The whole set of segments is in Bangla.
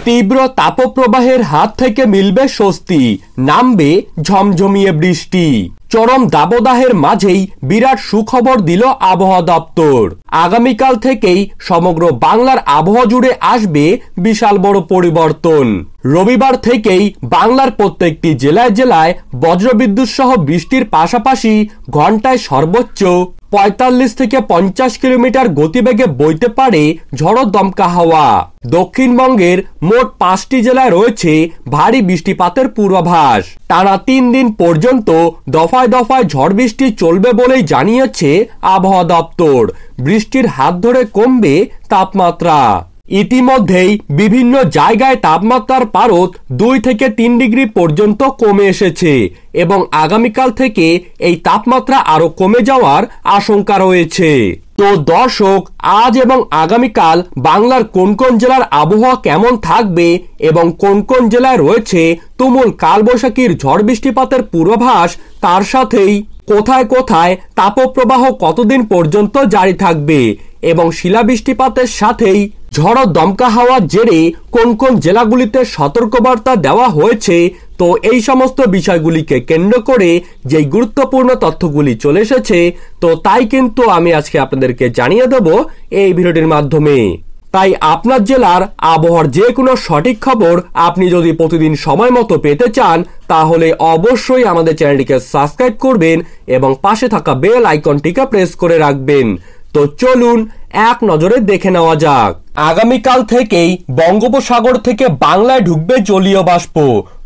তীব্র তাপপ্রবাহের হাত থেকে মিলবে স্বস্তি, নামবে ঝমঝমিয়ে বৃষ্টি। চরম দাবদাহের মাঝেই বিরাট সুখবর দিল আবহাওয়া দপ্তর। আগামীকাল থেকেই সমগ্র বাংলার আবহাওয়া জুড়ে আসবে বিশাল বড় পরিবর্তন। রবিবার থেকেই বাংলার প্রত্যেকটি জেলায় জেলায় বজ্রবিদ্যুৎ সহ বৃষ্টির পাশাপাশি ঘন্টায় সর্বোচ্চ ৪৫ থেকে ৫০ কিলোমিটার গতিবেগে বইতে পারে ঝড়ো দমকা হাওয়া। দক্ষিণবঙ্গের মোট ৫টি জেলায় রয়েছে ভারী বৃষ্টিপাতের পূর্বাভাস। টানা ৩ দিন পর্যন্ত দফায় দফায় ঝড় বৃষ্টি চলবে বলেই জানিয়েছে আবহাওয়া দপ্তর। বৃষ্টির হাত ধরে কমবে তাপমাত্রা। ইতিমধ্যেই বিভিন্ন জায়গায় তাপমাত্রার পারদ ২ থেকে ৩ ডিগ্রি পর্যন্ত কমে এসেছে এবং আগামীকাল থেকে এই তাপমাত্রা আরো কমে যাওয়ার আশঙ্কা রয়েছে। তো দর্শক, আজ এবং আগামীকাল বাংলার কোন কোন জেলার আবহাওয়া কেমন থাকবে এবং কোন কোন জেলায় রয়েছে তুমুল কালবৈশাখীর ঝড় বৃষ্টিপাতের পূর্বাভাস, তার সাথেই কোথায় কোথায় তাপপ্রবাহ কতদিন পর্যন্ত জারি থাকবে এবং শিলাবৃষ্টিপাতের সাথেই ঝড়ো দমকা হাওয়ার জেরে কোন কোন জেলাগুলিতে সতর্কবার্তা দেওয়া হয়েছে, তো এই সমস্ত বিষয়গুলিকে কেন্দ্র করে যেই গুরুত্বপূর্ণ তথ্যগুলি চলে এসেছে, তো তাই কিন্তু আমি আজকে আপনাদেরকে জানিয়ে দেব এই ভিডিওটির মাধ্যমে। তাই আপনার জেলার আবহাওয়ার যে কোনো সঠিক খবর আপনি যদি প্রতিদিন সময় মতো পেতে চান, তাহলে অবশ্যই আমাদের চ্যানেলটিকে সাবস্ক্রাইব করবেন এবং পাশে থাকা বেল আইকনটিকে প্রেস করে রাখবেন। তো চলুন এক নজরে দেখে নেওয়া যাক। আগামীকাল থেকেই বঙ্গোপসাগর থেকে বাংলায় ঢুকবে জলীয় বাষ্প,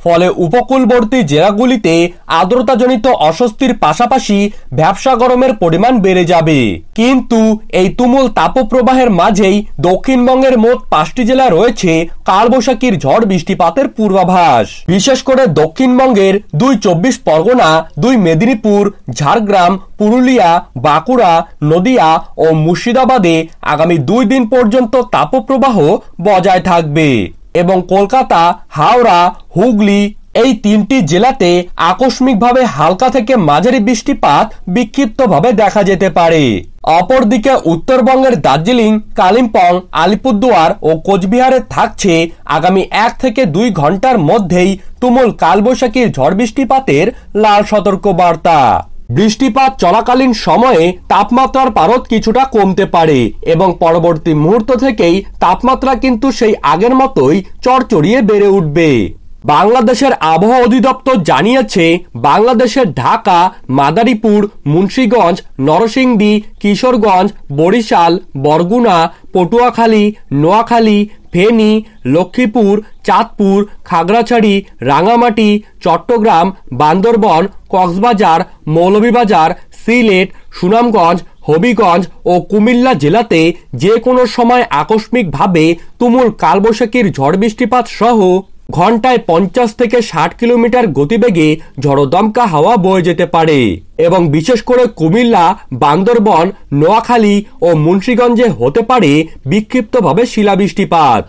ফলে উপকূলবর্তী জেলাগুলিতে আর্দ্রতাজনিত অস্বস্তির পাশাপাশি ভ্যাপসা গরমের পরিমাণ বেড়ে যাবে। কিন্তু এই তুমুল তাপপ্রবাহের মাঝেই দক্ষিণবঙ্গের মোট ৫টি জেলা রয়েছে কালবৈশাখীর ঝড় বৃষ্টিপাতের পূর্বাভাস। বিশেষ করে দক্ষিণবঙ্গের ২ চব্বিশ পরগনা, ২ মেদিনীপুর, ঝাড়গ্রাম, পুরুলিয়া, বাঁকুড়া, নদিয়া ও মুর্শিদাবাদে আগামী ২ দিন পর্যন্ত তাপপ্রবাহ বজায় থাকবে এবং কলকাতা, হাওড়া, হুগলি এই ৩টি জেলাতে আকস্মিকভাবে হালকা থেকে মাঝারি বৃষ্টিপাত বিক্ষিপ্তভাবে দেখা যেতে পারে। অপরদিকে উত্তরবঙ্গের দার্জিলিং, কালিম্পং, আলিপুরদুয়ার ও কোচবিহারে থাকছে আগামী ১ থেকে ২ ঘন্টার মধ্যেই তুমুল কালবৈশাখীর ঝড় বৃষ্টিপাতের লাল সতর্কবার্তা। বৃষ্টিপাত চলাকালীন সময়ে তাপমাত্রার পারদ কিছুটা কমতে পারে এবং পরবর্তী মুহূর্ত থেকেই তাপমাত্রা কিন্তু সেই আগের মতোই চড়চড়িয়ে বেড়ে উঠবে। বাংলাদেশের আবহাওয়া অধিদপ্তর জানিয়েছে, বাংলাদেশের ঢাকা, মাদারীপুর, মুন্সিগঞ্জ, নরসিংদী, কিশোরগঞ্জ, বরিশাল, বরগুনা, পটুয়াখালী, নোয়াখালী, ফেনী, লক্ষ্মীপুর, চাঁদপুর, খাগড়াছড়ি, রাঙামাটি, চট্টগ্রাম, বান্দরবন, কক্সবাজার, মৌলভীবাজার, সিলেট, সুনামগঞ্জ, হবিগঞ্জ ও কুমিল্লা জেলাতে যে কোনো সময় আকস্মিকভাবে তুমুল কালবৈশাখীর ঝড় বৃষ্টিপাত সহ ঘন্টায় ৫০ থেকে ৬০ কিলোমিটার গতিবেগে ঝড়ো দমকা হাওয়া বয়ে যেতে পারে এবং বিশেষ করে কুমিল্লা, বান্দরবন, নোয়াখালী ও মুন্সিগঞ্জে হতে পারে বিক্ষিপ্তভাবে শিলাবৃষ্টিপাত।